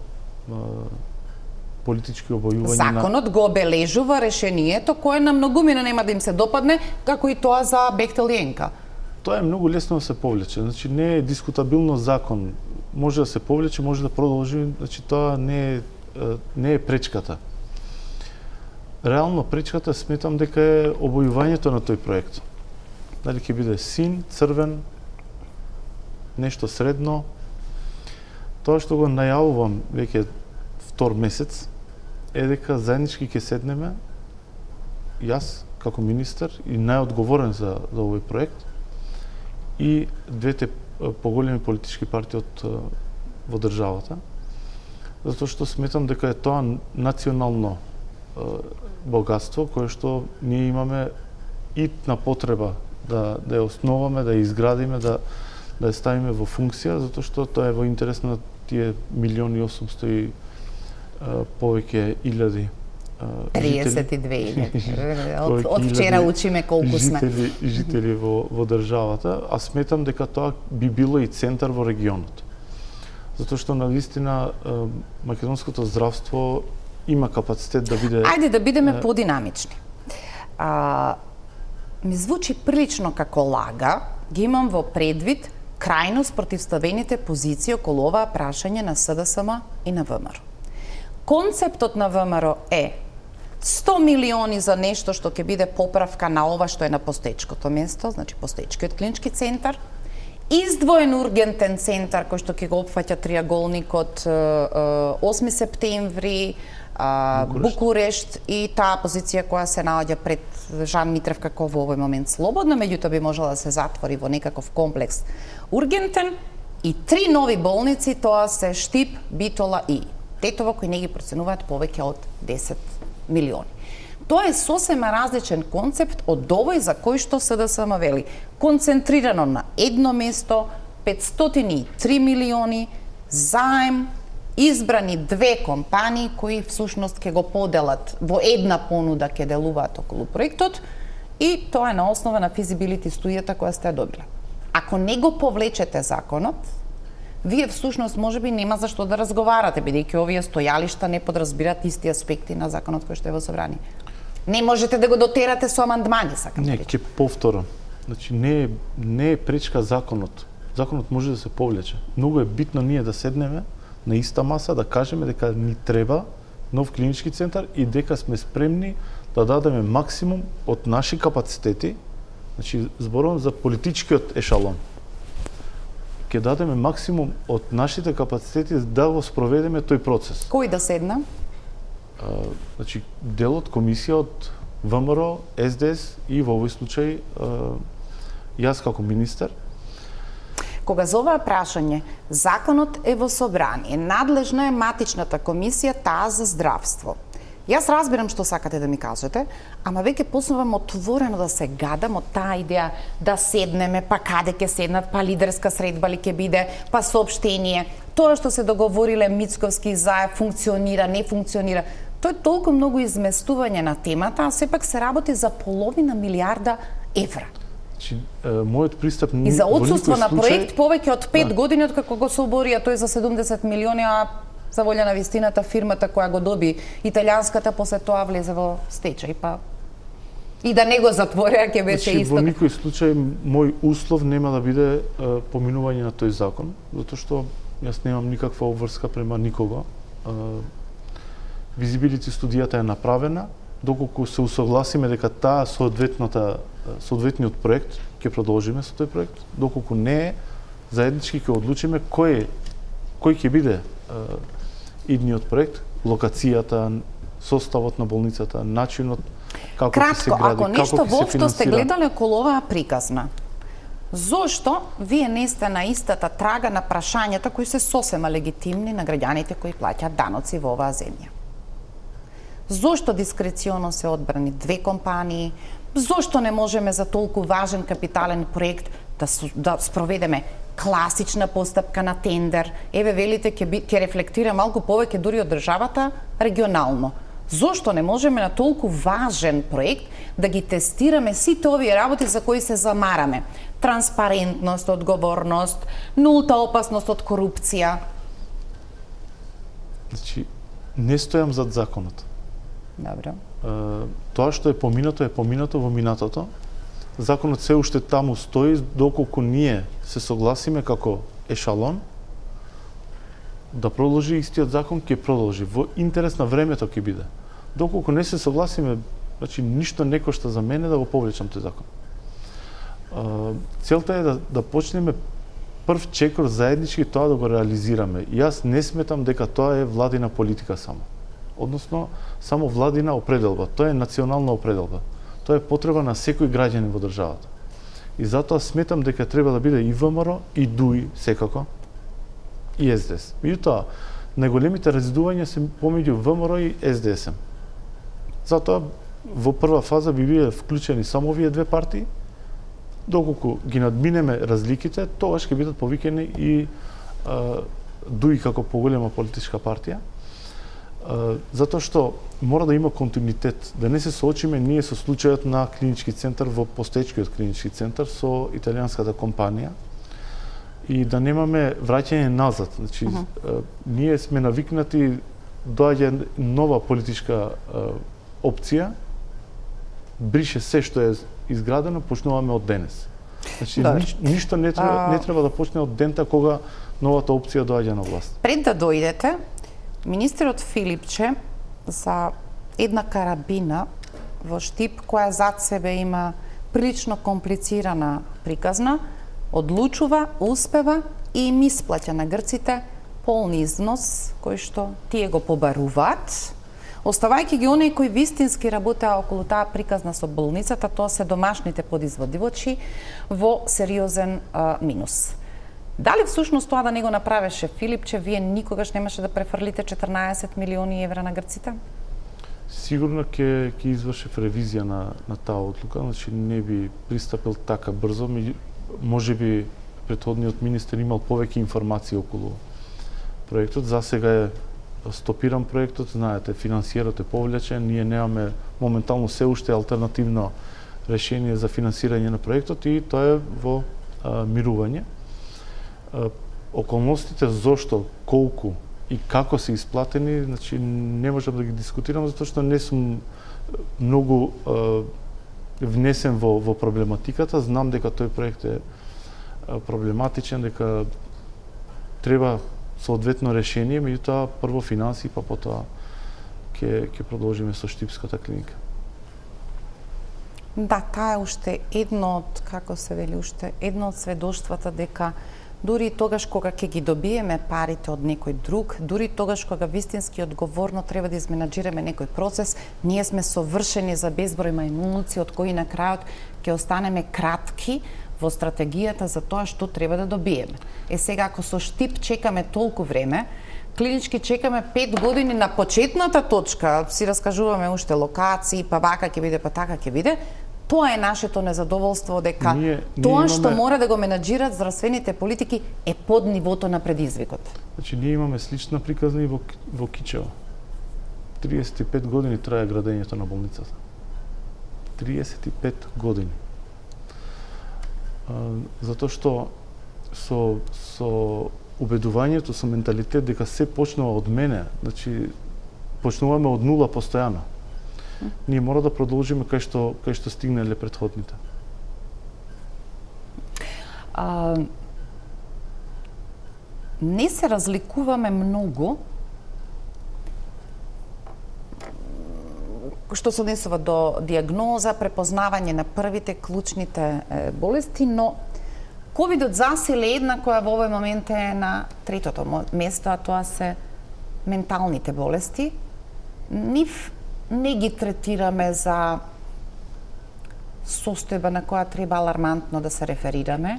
политички обојување. Законот го обележува решението кое на многумина нема да им се допадне, како и тоа за Бехтел и Енка. Тоа е многу лесно да се повлече. Значи не е дискутабилно закон. Може да се повлече, може да продолжи, значи тоа не е пречката. Реално пречката сметам дека е обојувањето на тој проект. Дали ќе биде син, црвен, нешто средно. Тоа што го најавувам веќе втор месец е дека заеднички ќе седнеме, јас како министар и најодговорен за овој проект и двете поголеми политички партии во државата, затоа што сметам дека е тоа национално богатство кое што ние имаме итна потреба да ја основаме, да ја изградиме, да ја ставиме во функција, затоа што тоа е во интерес на тие 1.800.000 и повеќе илјади 32.000. Од вчера учиме колку сме. Жители во државата, а сметам дека тоа би било и центар во регионот. Затоа што навистина македонското здравство има капацитет да биде... Ајде да бидеме подинамични. Ми звучи прилично како лага, ги имам во предвид крајно спротивставените позиции околу оваа прашање на СДСМ и на ВМРО. Концептот на ВМРО е 100 милиони за нешто што ќе биде поправка на ова што е на постоечкото место, значи постоечкиот клинички центар, издвоен ургентен центар кој што ќе го опфаќа триаголникот 8 септември, Букурешт и таа позиција која се наоѓа пред Жан Митрев како во овој момент слободна, меѓутоа би можела да се затвори во некаков комплекс ургентен и 3 нови болници, тоа се Штип, Битола и Тетово, кои не ги проценуваат повеќе од 10 милиони. Тоа е сосема различен концепт од овој за кој што СДСМ вели. Концентрирано на едно место, 503 милиони, заем, избрани две компании кои всушност ќе го поделат во една понуда, ќе делуваат околу проектот и тоа е на основа на физибилити студијата која сте ја добиле. Ако не го повлечете законот, вие всушност можеби нема за што да разговарате, бидејќи овие стојалишта не подразбираат исти аспекти на законот кој што е во собрание. Не можете да го дотерате со амандмани, сакам да речам. Не, ќе повторам. Значи не е пречка законот. Законот може да се повлече. Многу е битно ние да седнеме на иста маса, да кажеме дека ни треба нов клинички центар и дека сме спремни да дадеме максимум од наши капацитети, значи зборувам за политичкиот ешалон. ќе дадеме максимум од нашите капацитети да го спроведеме тој процес. Кој да седна? Значи, дел од комисија од ВМРО, СДС и во овој случај јас како министер. Кога за ова прашање законот е во собрание, надлежна е матичната комисија, таа за здравство. Јас разбирам што сакате да ми кажете, ама веќе почнувам отворено да се гадам од таа идеја да седнеме, па каде ќе седнат, па лидерска средба ли ќе биде, па соопштение. Тоа што се договориле Мицковски заев функционира, не функционира. Тоа е толку многу изместување на темата, а сепак се работи за половина милиарда евра. Мојот пристап и за отсуство на проект повеќе од 5 години откако го соборија тој за 70 милиони, а за волја на вистината фирмата која го доби италијанската после тоа влезе во стечај, па и да не го затворија ќе беше исто. Во никој случај мој услов нема да биде поминување на тој закон, затоа што јас немам никаква обврска према никого. Визибилити студијата е направена, доколку се усогласиме дека таа соодветниот проект ќе продолжиме со тој проект, доколку не е, заеднички ќе одлучиме кој ќе биде идниот проект, локацијата, составот на болницата, начинот како ќе се гради, ако нешто воопшто сте гледале околу оваа приказна, зошто вие не сте на истата трага на прашањата кои се сосема легитимни на граѓаните кои плаќаат даноци во оваа земја? Зошто дискреционо се одбрани 2 компании? Зошто не можеме за толку важен капитален проект да спроведеме класична постапка на тендер? Еве велите ќе рефлектира малку повеќе дури од државата регионално. Зошто не можеме на толку важен проект да ги тестираме сите овие работи за кои се замараме? Транспарентност, одговорност, нулта опасност од корупција. Значи, не стојам зад законот. Добро. Тоа што е поминато во минатото. Законот се уште таму стои, доколку ние се согласиме како ешалон да продолжи истиот закон, ќе продолжи. Во интерес на времето ќе биде. Доколку не се согласиме, значи ништо не кошта за мене да го повлечам тој закон. Целта е да почнеме прв чекор заеднички тоа да го реализираме. Јас не сметам дека тоа е владина политика само. Односно, само владина определба. Тоа е национална определба. Тоа е потреба на секој граѓанин во државата. И затоа сметам дека треба да биде и ВМРО, и ДУИ, секако, и СДС. Меѓутоа, најголемите раздувања се помеѓу ВМРО и СДС. Затоа, во прва фаза би биле вклучени само овие 2 партии, доколку ги надминеме разликите, тогаш ќе бидат повикени и ДУИ како поголема политичка партија, затоа што мора да има континуитет, да не се соочиме ние со случајот на клинички центар во постоечкиот клинички центар со италијанската компанија и да немаме враќање назад. Значи, ние сме навикнати, доаѓа нова политичка опција, брише се што е изградено, почнуваме од денес. Значи, ништо не треба да почне од дента кога новата опција доаѓа на власт. Пред да дојдете, министерот Филипче за една карабина во Штип, која зад себе има прилично комплицирана приказна, одлучува, успева и им исплаќа на грците полни износ кој што тие го побаруваат, оставајќи ги оние кои вистински работеа околу таа приказна со болницата, тоа се домашните подизводивачи во сериозен минус. Дали всушност тоа да не го направеше Филипче, вие никогаш немаше да префрлите 14 милиони евра на грците? Сигурно ќе извршев ревизија на таа одлука, значи не би пристапил така брзо, можеби претходниот министер имал повеќе информации околу проектот. За сега е стопиран проектот, знаете, финансиерот е повлечен, ние немаме моментално се уште алтернативно решение за финансирање на проектот и тоа е во мирување. Околностите зошто, колку и како се исплатени, значи не можам да ги дискутирам затоа што не сум многу внесен во проблематиката. Знам дека тој проект е проблематичен, дека треба соодветно решение, меѓутоа прво финанси, па потоа ќе продолжиме со Штипската клиника. Да, таа е уште едно од, како се вели, уште едно од сведоштвата дека дури и тогаш кога ќе ги добиеме парите од некој друг, дури тогаш кога вистински одговорно треба да изменаџираме некој процес, ние сме совршени за безброј мајмуновци од кои на крајот ќе останеме кратки во стратегијата за тоа што треба да добиеме. Сега, ако со штип чекаме толку време, клинички чекаме 5 години на почетната точка, си раскажуваме уште локации, па вака ќе биде, па така ќе биде, тоа е нашето незадоволство дека тоа што мора да го менаџираат здравствените политики е под нивото на предизвикот. Значи, ние имаме слична приказна и во Кичево. 35 години трае градењето на болницата. 35 години. Затоа што со убедувањето, со менталитет дека се почнува од мене, значи почнуваме од нула постојано. Ние мора да продолжиме кај што стигнале претходните. Не се разликуваме многу што се однесува до диагноза, препознавање на првите клучните болести, но ковидот засили една која во овој момент е на третото место, а тоа се менталните болести. Нив не ги третираме за состојба на која треба алармантно да се реферираме.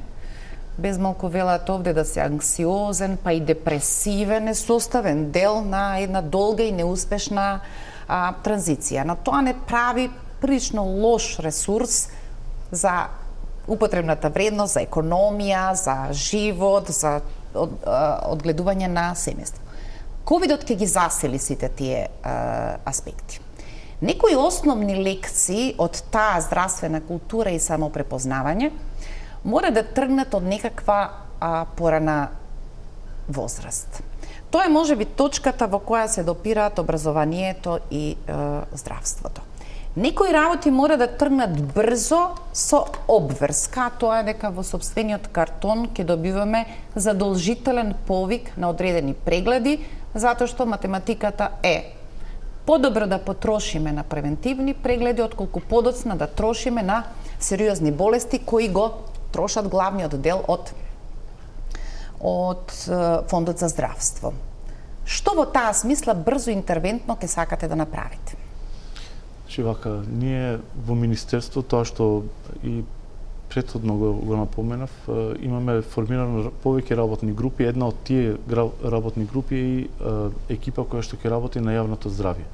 Безмалку велат овде да се анксиозен, па и депресивен е составен дел на една долга и неуспешна транзиција. Но тоа не прави прилично лош ресурс за употребната вредност, за економија, за живот, за одгледување на семејство. Ковидот ќе ги засили сите тие аспекти. Некои основни лекции од таа здравствена култура и самопрепознавање мора да тргнат од некаква порана возраст. Тоа е можеби точката во која се допираат образованието и здравството. Некои работи мора да тргнат брзо со обврска, тоа е дека во сопствениот картон ќе добиваме задолжителен повик на одредени прегледи, затоа што математиката е подобро да потрошиме на превентивни прегледи, отколку подоцна да трошиме на сериозни болести кои го трошат главниот дел од Фондот за здравство. Што во таа смисла брзо интервентно ќе сакате да направите? Значи вака, ние во Министерство, тоа што и претходно го напоменав, имаме формирано повеќе работни групи. Една од тие работни групи е и екипа која што ќе работи на јавното здравје.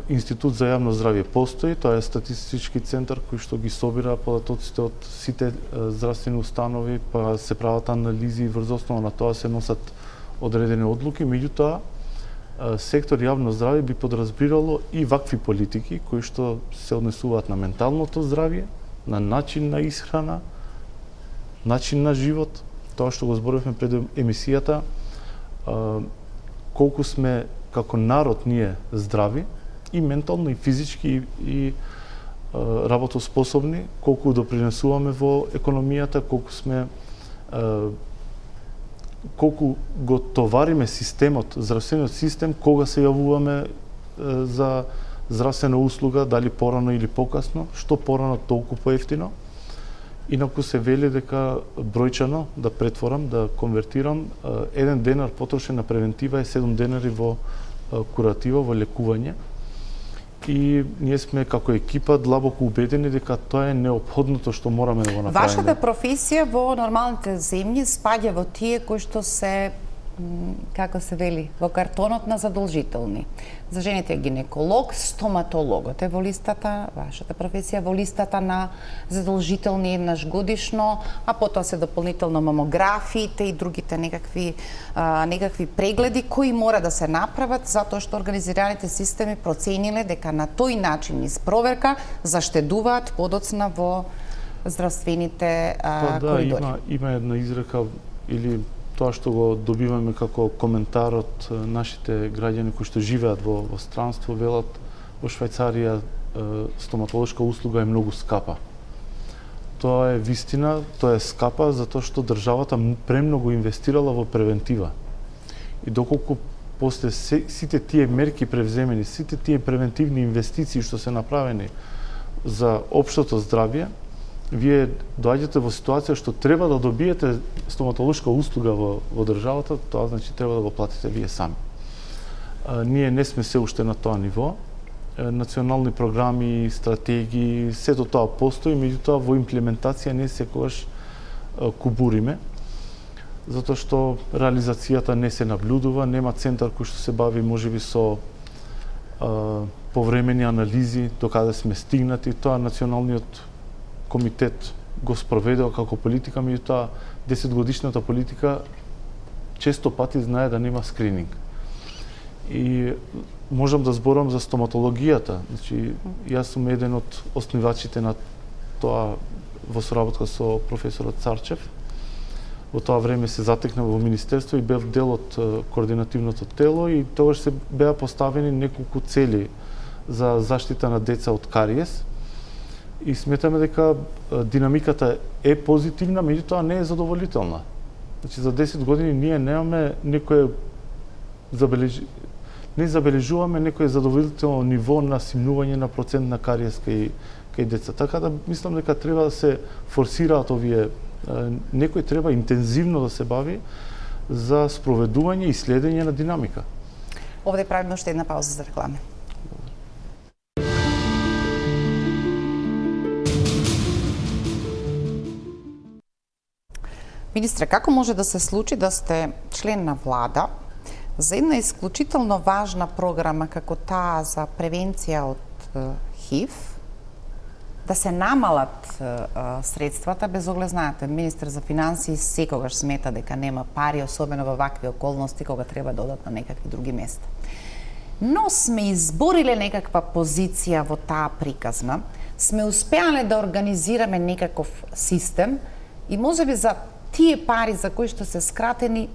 Институт за јавно здравје постои, тоа е статистички центар кој што ги собира податоците од сите здравствени установи, па се прават анализи и врз основа на тоа се носат одредени одлуки. Меѓутоа, сектор јавно здравје би подразбирало и вакви политики кои што се однесуваат на менталното здравје, на начин на исхрана, начин на живот, тоа што го зборивме пред емисијата, колку сме како народ ние здрави и ментално и физички и работоспособни, колку допринесуваме во економијата, колку го товариме системот, здравствениот систем, кога се јавуваме за здравствена услуга, дали порано или покасно, што порано толку поевтино. Инаку се вели дека бројчано, да претворам, да конвертирам, 1 денар потрошен на превентива е 7 денари во куратива, во лекување. И ние сме како екипа длабоко убедени дека тоа е неопходното што мораме да го направиме. Вашата професија во нормалните земји спаѓа во тие кои што се, како се вели, во картонот на задолжителни. За жените е гинеколог, стоматологот е во листата, вашата професија во листата на задолжителни еднаш годишно, а потоа се дополнително мамографиите и другите некакви прегледи кои мора да се направат затоа што организираните системи процениле дека на тој начин низ проверка заштедуваат подоцна во здравствените коридори. Има една изрека или тоа што го добиваме како коментар од нашите граѓани кои што живеат во странство, велат во Швајцарија стоматолошка услуга е многу скапа. Тоа е вистина, тоа е скапа затоа што државата премногу инвестирала во превентива. И доколку после сите тие мерки превземени, сите тие превентивни инвестиции што се направени за општото здравје, вие доаѓате во ситуација што треба да добиете стоматолошка услуга во државата, тоа значи треба да го платите вие сами. Ние не сме се уште на тоа ниво. Национални програми, стратегии, сето тоа постои, меѓутоа во имплементација не секогаш кубуриме, затоа што реализацијата не се наблюдува, нема центар кој што се бави можеби со повремени анализи докаде сме стигнати. Тоа националниот комитет го спроведува како политика, меѓутоа 10-годишната политика често пати знае да нема скрининг. И можам да зборам за стоматологијата. Значи, јас сум еден од основачите на тоа во соработка со професорот Царчев. Во тоа време се затекнав во министерство и бев дел од координативното тело и тогаш се беа поставени неколку цели за заштита на деца од кариес. И сметаме дека динамиката е позитивна, меѓутоа не е задоволителна. Значи, за 10 години ние немаме не забележуваме некое задоволително ниво на симнување на процент на кариес кај деца. Така да мислам дека треба да се форсираат овие, некој треба интензивно да се бави за спроведување и следење на динамика. Овде правиме уште една пауза за реклама. Министре, како може да се случи да сте член на влада за една исклучително важна програма како таа за превенција од ХИВ, да се намалат средствата, без оглед, знаете, министер за финансии секогаш смета дека нема пари, особено во вакви околности кога треба да одат на некакви други места. Но сме избориле некаква позиција во таа приказна, сме успеале да организираме некаков систем и можеби за тие пари за кои што се скратени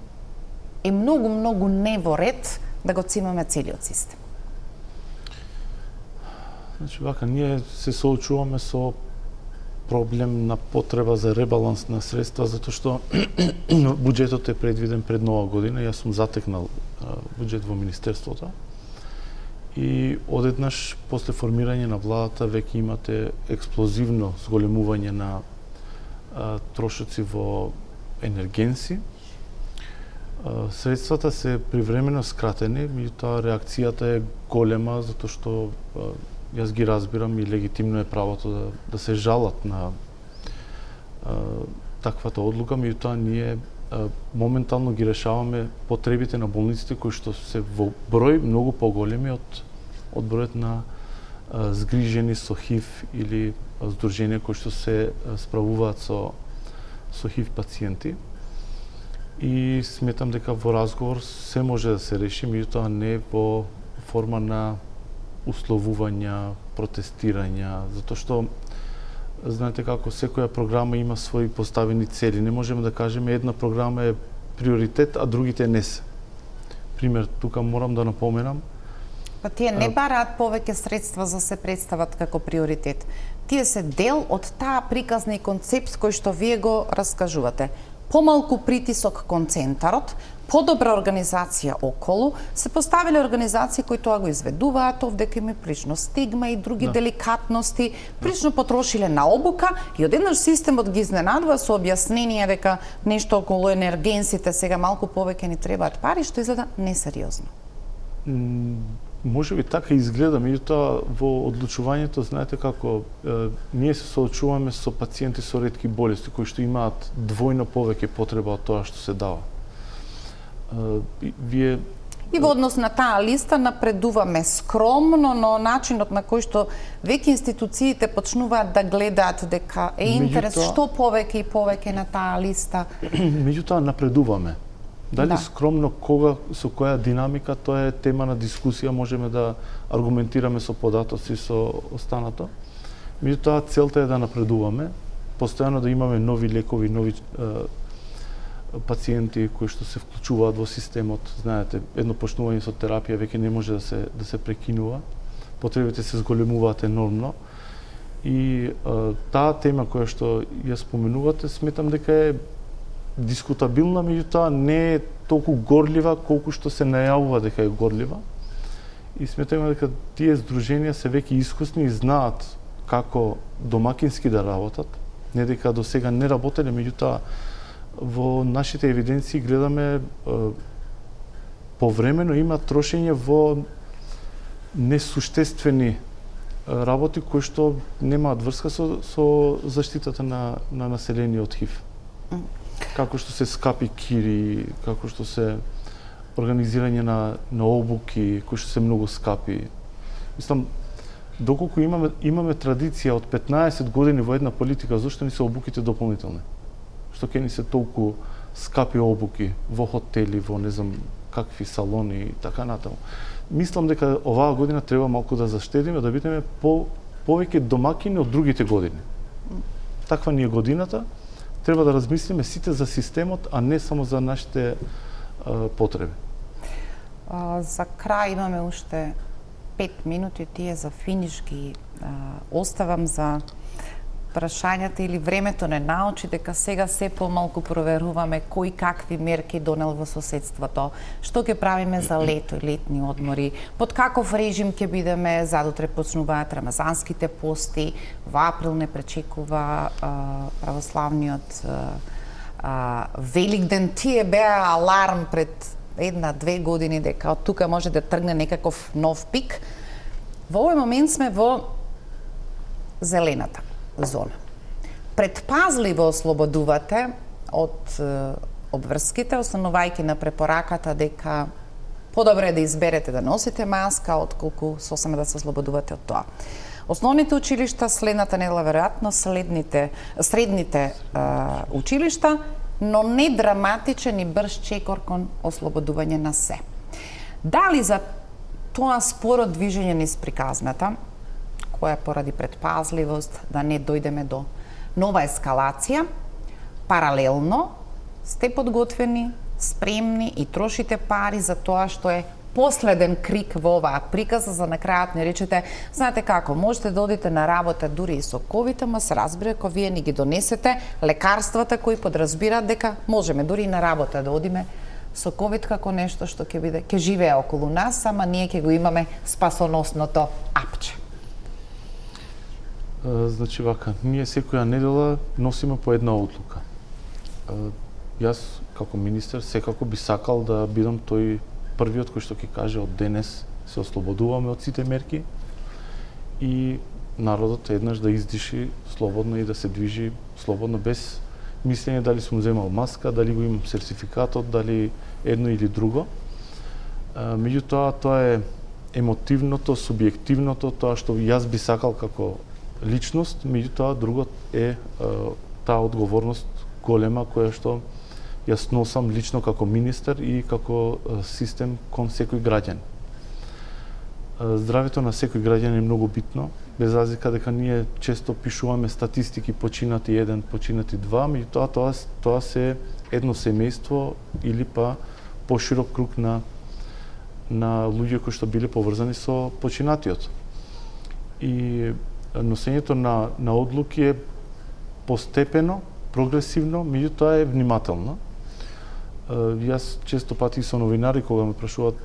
е многу не во ред да го цимаме целиот систем. Значи, вака, ние се соочуваме со проблем на потреба за ребаланс на средства, затоа што буџетот е предвиден пред нова година. Јас сум затекнал буџет во Министерството и одеднаш, после формирање на владата, веќе имате експлозивно зголемување на трошоци во енергенси. Средствата се привремено скратени, меѓутоа реакцијата е голема, затоа што јас ги разбирам и легитимно е правото да се жалат на таквата одлука, меѓутоа ние моментално ги решаваме потребите на болниците кои што се во број многу поголеми од бројот на згрижени со ХИВ или здруженија кои што се справуваат со ХИВ пациенти. И сметам дека во разговор се може да се реши, меѓутоа не во форма на условувања, протестирања, затоа што знаете како секоја програма има своји поставени цели. Не можеме да кажеме една програма е приоритет, а другите не се. Пример, тука морам да напоменам. Па тие не бараат повеќе средства за се представат како приоритет. Тие се дел од таа приказна и концепт кој што вие го раскажувате. Помалку притисок кон центарот, подобра организација околу, се поставиле организации кои тоа го изведуваат, овде има прилично стигма и други деликатности, прилично потрошиле на обука и одеднаш системот ги изненадува со објаснение дека нешто околу енергенсите сега малку повеќе ни требаат пари, што изгледа несериозно. Може би така изгледа, меѓутоа во одлучувањето, знаете како, ние се соочуваме со пациенти со ретки болести кои што имаат двојно повеќе потреба од тоа што се дава. Вие И во однос на таа листа напредуваме скромно, но начинот на кој што веќе институциите почнуваат да гледаат дека е интерес што повеќе и повеќе на таа листа. Меѓутоа напредуваме. Дали скромно, кога, со која динамика, тоа е тема на дискусија, можеме да аргументираме со податоци, со останато. Меѓутоа, целта е да напредуваме, постојано да имаме нови лекови, нови пациенти кои што се вклучуваат во системот. Знаете, едно почнување со терапија веќе не може да се прекинува. Потребите се зголемуваат енормно. И таа тема која што ја споменувате, сметам дека е дискутабилна, меѓутоа не е толку горлива колку што се најавува дека е горлива. И сметаме дека тие здруженија се веќе искусни и знаат како домакински да работат, не дека до сега не работеле, меѓутоа во нашите евиденции гледаме повремено има трошење во несуштествени работи кои што немаат врска со заштитата на населениот ХИВ. Како што се скапи кири, како што се организирање на обуки кои што се многу скапи. Мислам, доколку имаме традиција од 15 години во една политика, зашто ни се обуките дополнителни? Што ќе ни се толку скапи обуки во хотели, во не знам какви салони и така натаму. Мислам дека оваа година треба малку да заштедиме, да бидеме повеќе домакини од другите години. Таква ни е годината, треба да размислиме сите за системот, а не само за нашите потреби. За крај имаме уште 5 минути, тие за финиш ги оставам за прашањата или времето не научи дека сега се помалку проверуваме кои какви мерки донел во соседството, што ќе правиме за лето и летни одмори, под каков режим ќе бидеме, задутре почнуваат рамазанските пости, во април не пречекува православниот Великден. Тие беа аларм пред 1-2 години дека од тука може да тргне некаков нов пик. Во овој момент сме во зелената зона. Предпазливо ослободувате од обврските, останувајќи на препораката дека подобро е да изберете да носите маска, отколку сосема да се ослободувате од тоа. Основните училишта следната недела, веројатно средните училишта, но не драматичен и брз чекор кон ослободување на се. Дали за тоа споро движење низ приказната, која поради предпазливост да не дојдеме до нова ескалација, паралелно сте подготвени, спремни и трошите пари за тоа што е последен крик во оваа приказа, за на крајот не речете, знаете како, можете да одите на работа дури и со ковид, ама се разбира ако вие ни ги донесете лекарствата кои подразбираат дека можеме дури и на работа да одиме со ковид како нешто што ќе живее околу нас, ама ние ќе го имаме спасоносното апче. Значи вака, ние секоја недела носиме по една одлука. Јас како министер секако би сакал да бидам тој првиот кој што ќе каже од денес се ослободуваме од сите мерки и народот еднаш да издиши слободно и да се движи слободно без мислење дали сум земал маска, дали го имам сертификатот, дали едно или друго. Меѓутоа тоа е емотивното, субјективното, тоа што јас би сакал како личност, меѓутоа другот е таа одговорност голема која што јас носам лично како министер и како систем кон секој граѓан. Здравето на секој граѓан е многу битно, без разлика дека ние често пишуваме статистики починати 1, починати 2, меѓутоа тоа се едно семејство или па поширок круг на луѓе кои што биле поврзани со починатиот. И носењето на одлуки е постепено, прогресивно, меѓутоа е внимателно. Јас често пати со новинари кога ме прашуваат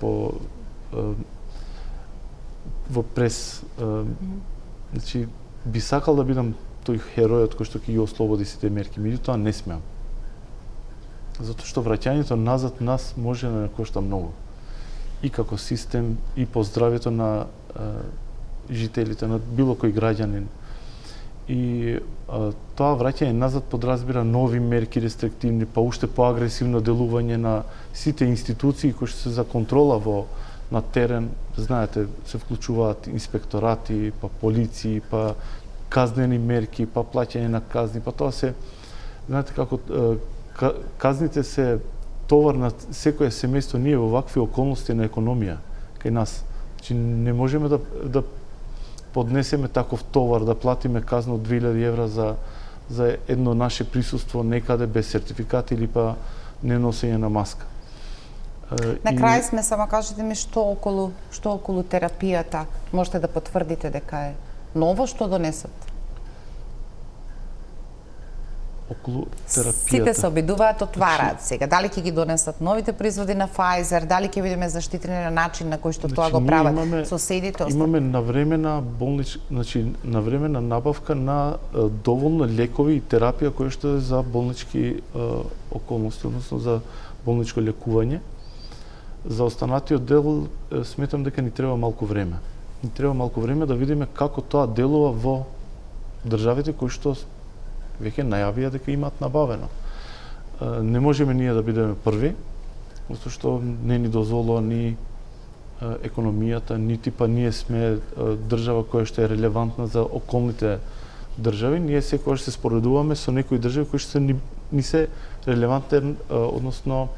во прес, значи би сакал да бидам тој херојот кој што ќе ги ослободи сите мерки, меѓутоа не смеам. Затоа што враќањето назад нас може да не кошта многу. И како систем, и по здравјето на жителите, на било кој граѓанин. И тоа враќање назад подразбира нови мерки рестриктивни, па уште поагресивно делување на сите институции кои се за контрола на терен. Знаете, се вклучуваат инспекторати, па полиции, па казнени мерки, па плаќање на казни, па тоа се, знаете како казните се товар на секое семејство. Ние во вакви околности на економија кај нас, значи не можеме да поднесеме таков товар, да платиме казна од 2000 евра за едно наше присуство некаде без сертификат или па неносење на маска. На крај сме, само кажете ми што околу терапијата можете да потврдите дека е ново, што донесат? околу терапијата. Сите се обидуваат, отвараат сега. Дали ќе ги донесат новите производи на Pfizer, дали ќе бидеме заштитени на начин на кој што тоа го прават соседите? Имаме навремена навремена набавка на доволно лекови и терапија кои што е за болнички околности, односно за болничко лекување. За останатиот дел сметам дека ни треба малку време. Ни треба малку време да видиме како тоа делува во државите кои што веќе најавија дека имаат набавено. Не можеме ние да бидеме први, затоа што не ни дозволува ни економијата, нити па ние сме држава која што е релевантна за околните држави. Ние секогаш се споредуваме со некои држави кои што ни се релевантен, односно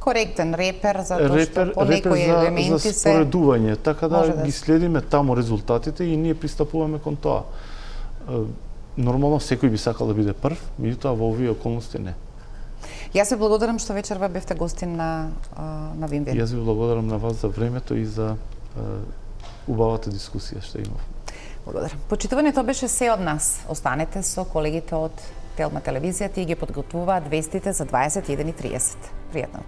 коректен репер, затоа што по некои елементи за споредување, така да ги следиме таму резултатите и ние пристапуваме кон тоа. Нормално секој би сакал да биде прв, меѓутоа во овие околности не. Јас ви благодарам што вечерва бевте гостин на Винвин. Јас ви благодарам на вас за времето и за убавата дискусија што имав. Благодарам. Почитување, тоа беше се од нас. Останете со колегите од Телма телевизија, тие ги подготвуваат вестите за 21:30. Пријатно.